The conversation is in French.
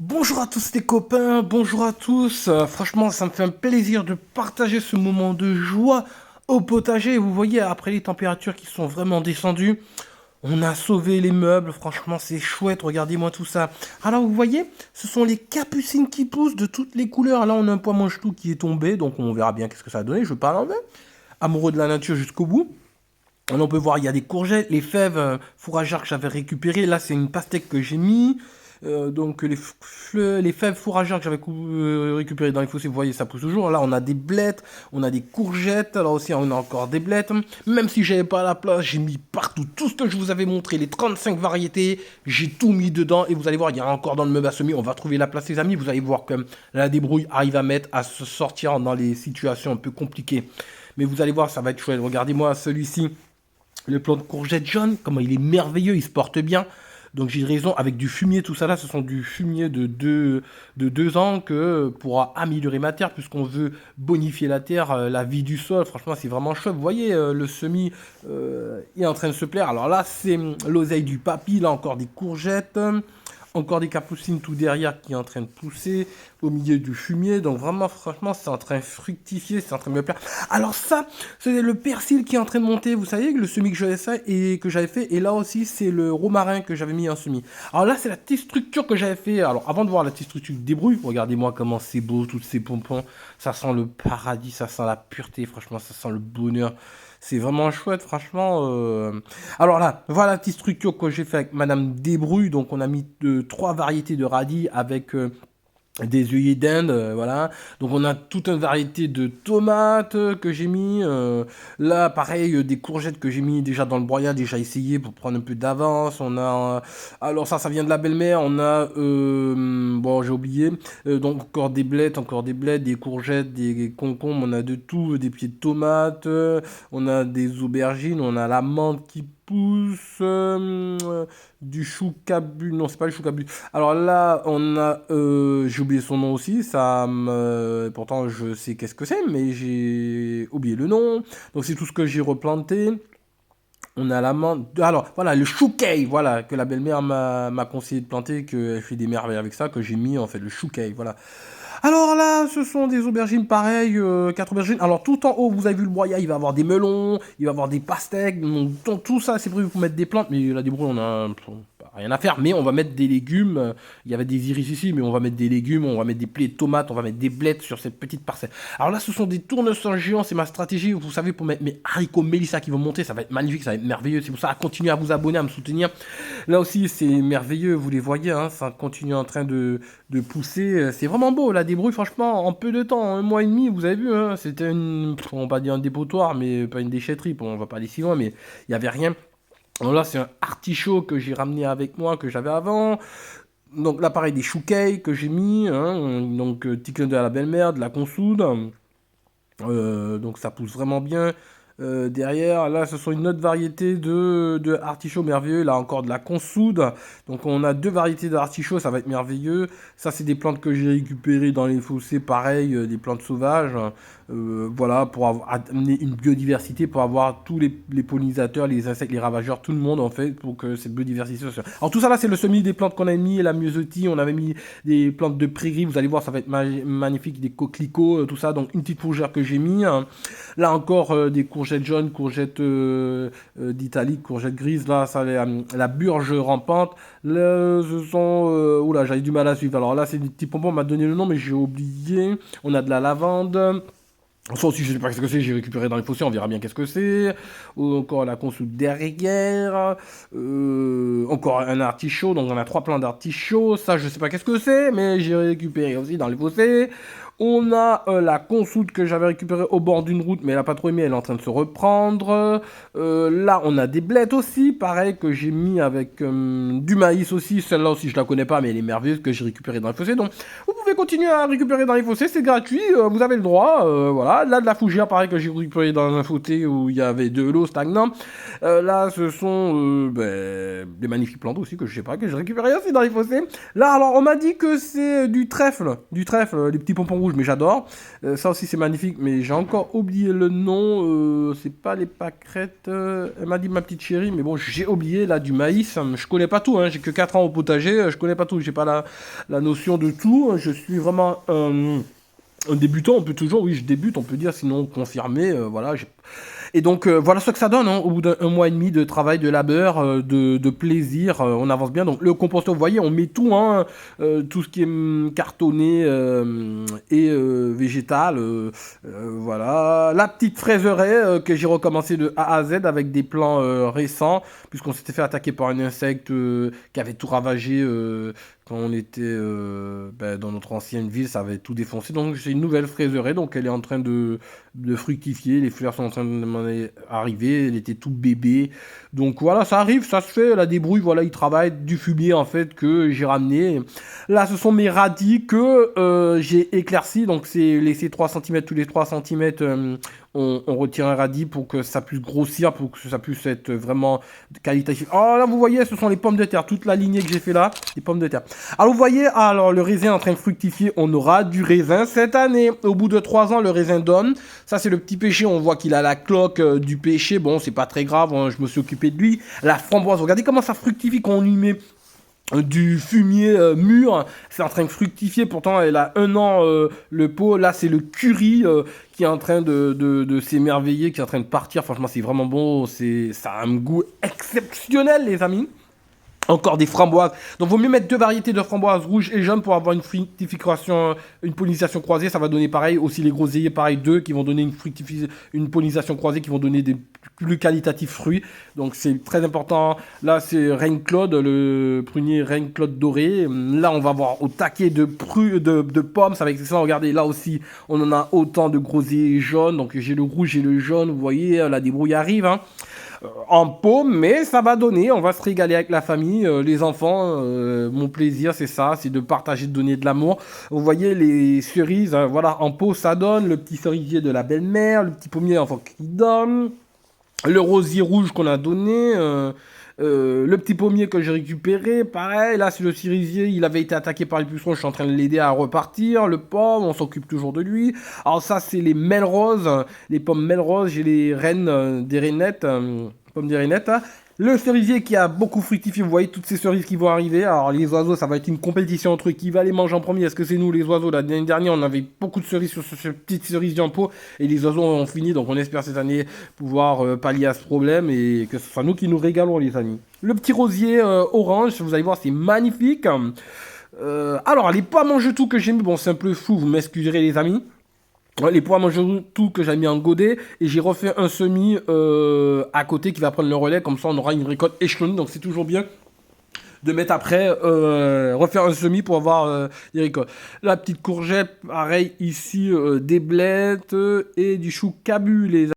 Bonjour à tous les copains, bonjour à tous. Franchement, ça me fait un plaisir de partager ce moment de joie au potager. Vous voyez, après les températures qui sont vraiment descendues, on a sauvé les meubles. Franchement, c'est chouette. Regardez-moi tout ça. Alors, vous voyez, ce sont les capucines qui poussent de toutes les couleurs. Là, on a un pois mange-tout qui est tombé, donc on verra bien qu'est-ce que ça a donné. Je parle en vain. Amoureux de la nature jusqu'au bout. Là, on peut voir, il y a des courgettes, les fèves fourragères que j'avais récupérées. Là, c'est une pastèque que j'ai mis. Donc les fèves fourragères que j'avais récupérées dans les fossés, vous voyez, ça pousse toujours. Là, on a des blettes, on a des courgettes. Alors aussi, on a encore des blettes. Même si j'avais pas la place, j'ai mis partout tout ce que je vous avais montré, les 35 variétés. J'ai tout mis dedans. Et vous allez voir, il y a encore dans le meuble à semis. On va trouver la place, les amis. Vous allez voir comme la débrouille arrive à mettre, à se sortir dans les situations un peu compliquées. Mais vous allez voir, ça va être chouette. Regardez-moi celui-ci. Le plant de courgette jaune, comment il est merveilleux, il se porte bien. Donc j'ai raison, avec du fumier, tout ça là, ce sont du fumier de 2 ans que pourra améliorer ma terre, puisqu'on veut bonifier la terre, la vie du sol. Franchement, c'est vraiment chouette. Vous voyez, le semis est en train de se plaire. Alors là, c'est l'oseille du papy, là encore des courgettes. Encore des capucines tout derrière qui est en train de pousser au milieu du fumier. Donc vraiment, franchement, c'est en train de fructifier, c'est en train de me plaire. Alors ça, c'est le persil qui est en train de monter. Vous savez, le semis que j'avais fait et que j'avais fait. Et là aussi, c'est le romarin que j'avais mis en semis. Alors là, c'est la petite structure que j'avais fait. Alors avant de voir la petite structure de débrouille, regardez-moi comment c'est beau, tous ces pompons. Ça sent le paradis, ça sent la pureté. Franchement, ça sent le bonheur. C'est vraiment chouette, franchement. Alors là, voilà la petite structure que j'ai fait avec Madame Débrouille. Donc on a mis 3 variétés de radis avec des œillets d'Inde, voilà. Donc on a toute une variété de tomates que j'ai mis. Là, pareil, des courgettes que j'ai mis déjà dans le broyat, déjà essayé pour prendre un peu d'avance. On a, alors ça vient de la belle-mère. On a, bon, j'ai oublié. Donc encore des blettes, des courgettes, des concombres. On a de tout, des pieds de tomates. On a des aubergines. On a la menthe qui pousse. Du chou cabu, non c'est pas le chou cabu. Alors là on a, j'ai oublié son nom aussi, pourtant je sais qu'est-ce que c'est, mais j'ai oublié le nom. Donc c'est tout ce que j'ai replanté. On a la menthe, alors voilà le chouquet, voilà que la belle-mère m'a conseillé de planter, qu'elle fait des merveilles avec ça, que j'ai mis en fait le chouquet, voilà. Alors là, ce sont des aubergines pareilles, 4 aubergines. Alors tout en haut, vous avez vu le broyat, il va avoir des melons, il va avoir des pastèques. Donc tout ça, c'est prévu pour mettre des plantes, mais là, des brouilles, on a rien à faire. Mais on va mettre des légumes. Il y avait des iris ici, mais on va mettre des légumes, on va mettre des plaies de tomates, on va mettre des blettes sur cette petite parcelle. Alors là, ce sont des tournesols géants, c'est ma stratégie. Vous savez, pour mettre mes haricots mélissa qui vont monter, ça va être magnifique, ça va être merveilleux. C'est pour ça, continuez à vous abonner, à me soutenir. Là aussi, c'est merveilleux, vous les voyez, hein, ça continue en train de pousser. C'est vraiment beau, la débrouille, franchement, en peu de temps, 1 mois et demi, vous avez vu, hein, c'était on va pas dire un dépotoir, mais pas une déchetterie, bon, on va pas aller si loin, mais il y avait rien. Alors là, c'est un artichaut que j'ai ramené avec moi, que j'avais avant. Donc là, pareil, des chouquets que j'ai mis, hein, donc petit clin d'œil à la belle-mère, de la consoude. Donc ça pousse vraiment bien. Derrière, là, ce sont une autre variété de artichaut merveilleux. Là, encore de la consoude. Donc, on a 2 variétés d'artichaut. Ça va être merveilleux. Ça, c'est des plantes que j'ai récupérées dans les fossés. Pareil, des plantes sauvages. Voilà, pour amener une biodiversité, pour avoir tous les pollinisateurs, les insectes, les ravageurs, tout le monde, en fait, pour que cette biodiversité soit. Alors, tout ça, là, c'est le semis des plantes qu'on a mis. La myosotis, on avait mis des plantes de prairie. Vous allez voir, ça va être magnifique. Des coquelicots, tout ça. Donc, une petite fougère que j'ai mis. Hein. Là, encore, des courgettes jaunes, courgettes d'Italie, courgettes grises, là, ça, la burge rampante. Là, ce sont... oula, j'avais du mal à suivre. Alors là, c'est des petits pompons, on m'a donné le nom, mais j'ai oublié. On a de la lavande. Ça aussi, je sais pas ce que c'est, j'ai récupéré dans les fossés, on verra bien qu'est-ce que c'est. Encore la consoude derrière. Encore un artichaut, donc on a 3 plants d'artichaut. Ça, je sais pas qu'est-ce que c'est, mais j'ai récupéré aussi dans les fossés. On a la consoude que j'avais récupérée au bord d'une route, mais elle a pas trop aimé, elle est en train de se reprendre. Là, on a des blettes aussi, pareil, que j'ai mis avec du maïs aussi. Celle-là aussi, je la connais pas, mais elle est merveilleuse, que j'ai récupérée dans les fossés. Donc, vous pouvez continuer à récupérer dans les fossés, c'est gratuit, vous avez le droit. Voilà, là, de la fougère, pareil, que j'ai récupérée dans un fossé où il y avait de l'eau stagnante. Là, ce sont des magnifiques plantes aussi, que je sais pas, que j'ai récupéré aussi dans les fossés. Là, alors, on m'a dit que c'est du trèfle, les petits pompons rouges. rouges, mais j'adore. Ça aussi, c'est magnifique, mais j'ai encore oublié le nom. C'est pas les pâquerettes. Elle m'a dit ma petite chérie, mais bon, j'ai oublié là du maïs. Je connais pas tout, hein, j'ai que 4 ans au potager. Je connais pas tout, j'ai pas la notion de tout. Je suis vraiment un débutant, on peut toujours, oui, je débute, on peut dire, sinon confirmé, voilà. Et donc, voilà ce que ça donne, hein, au bout d'un mois et demi de travail, de labeur, de plaisir, on avance bien. Donc, le composteur, vous voyez, on met tout, hein, tout ce qui est cartonné et végétal, voilà. La petite fraiseraie que j'ai recommencé de A à Z avec des plans récents, puisqu'on s'était fait attaquer par un insecte qui avait tout ravagé quand on était dans notre ancienne ville, ça avait tout défoncé. Donc c'est une nouvelle fraiseraie, donc elle est en train de fructifier, les fleurs sont en train de arriver, elle était tout bébé. Donc voilà, ça arrive, ça se fait, la débrouille, voilà, il travaille du fumier en fait que j'ai ramené. Là, ce sont mes radis que j'ai éclaircis, donc c'est laissé 3 cm, tous les 3 cm, on retire un radis pour que ça puisse grossir, pour que ça puisse être vraiment qualitatif. Oh là, vous voyez, ce sont les pommes de terre, toute la lignée que j'ai fait là, les pommes de terre. Alors vous voyez, alors le raisin est en train de fructifier, on aura du raisin cette année. Au bout de 3 ans, le raisin donne. Ça, c'est le petit péché, on voit qu'il a la cloque du péché. Bon, c'est pas très grave, hein, je me suis occupé de lui. La framboise, regardez comment ça fructifie quand on lui met du fumier mûr, c'est en train de fructifier, pourtant elle a 1 an le pot, là c'est le curry qui est en train de s'émerveiller, qui est en train de partir, franchement c'est vraiment bon, ça a un goût exceptionnel les amis. Encore des framboises. Donc, il vaut mieux mettre 2 variétés de framboises rouges et jaunes pour avoir une fructification, une pollinisation croisée. Ça va donner pareil. Aussi, les groseilliers, pareil, 2 qui vont donner une pollinisation croisée qui vont donner des plus qualitatifs fruits. Donc, c'est très important. Là, c'est Reine Claude, le prunier Reine Claude doré. Là, on va voir au taquet de pommes. Ça va être excellent. Regardez, là aussi, on en a autant de groseilliers jaunes. Donc, j'ai le rouge et le jaune. Vous voyez, la débrouille arrive, hein. En pot, mais ça va donner, on va se régaler avec la famille, les enfants, mon plaisir c'est ça, c'est de partager, de donner de l'amour. Vous voyez les cerises, voilà, en pot ça donne, le petit cerisier de la belle-mère, le petit pommier enfin qui donne, le rosier rouge qu'on a donné, le petit pommier que j'ai récupéré, pareil, là c'est le cerisier, il avait été attaqué par les pucerons, je suis en train de l'aider à repartir, le pomme, on s'occupe toujours de lui. Alors ça c'est les Melrose, les pommes Melrose, j'ai les reines des rainettes, pommes des rainettes, hein. Le cerisier qui a beaucoup fructifié, vous voyez toutes ces cerises qui vont arriver. Alors les oiseaux, ça va être une compétition entre eux. Qui va les manger en premier? Est-ce que c'est nous les oiseaux? L'année dernière, on avait beaucoup de cerises sur ce petit cerisier en pot et les oiseaux ont fini. Donc on espère cette année pouvoir pallier à ce problème et que ce soit nous qui nous régalons les amis. Le petit rosier orange, vous allez voir, c'est magnifique. Alors les pois mange tout que j'ai mis, bon c'est un peu fou, vous m'excuserez les amis. Les pois mangent tout que j'ai mis en godet et j'ai refait un semis à côté qui va prendre le relais, comme ça on aura une récolte échelonnée, donc c'est toujours bien de mettre après, refaire un semis pour avoir des récoltes. La petite courgette, pareil ici, des blettes et du chou cabu les